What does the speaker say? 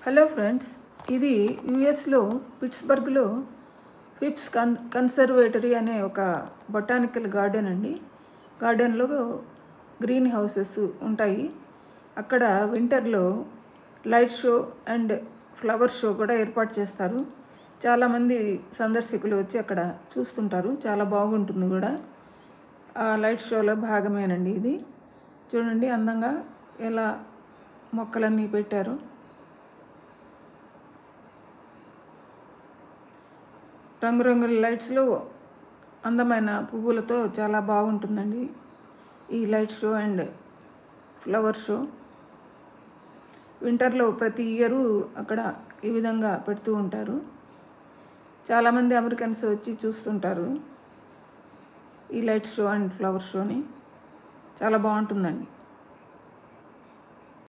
Hello friends, ఇది యుఎస్లో పిట్స్బర్గ్లో ఫిప్స్ conservatory అనే ఒక బొటానికల్ గార్డెన్ అండి. గార్డెన్లో గ్రీన్ హౌసెస్ ఉంటాయి. అక్కడ వింటర్లో light show and flower show కూడా ఏర్పాటు చేస్తారు. చాలామంది సందర్శకులు వచ్చి అక్కడ చూస్తుంటారు. చాలా బాగుంటుంది కూడా. ఆ లైట్ షోలో భాగమేనండి ఇది. చూడండి అందంగా ఎలా మొక్కలన్నీ పెట్టారు. రంగురంగుల లైట్స్లో అందమైన పువ్వులతో చాలా బాగుంటుందండి ఈ light show and flower show. వింటర్లో ప్రతి ఇయరు అక్కడ ఈ విధంగా పెడుతూ ఉంటారు. చాలామంది అమెరికన్స్ వచ్చి చూస్తుంటారు ఈ లైట్ షో అండ్ ఫ్లవర్ షోని. చాలా బాగుంటుందండి.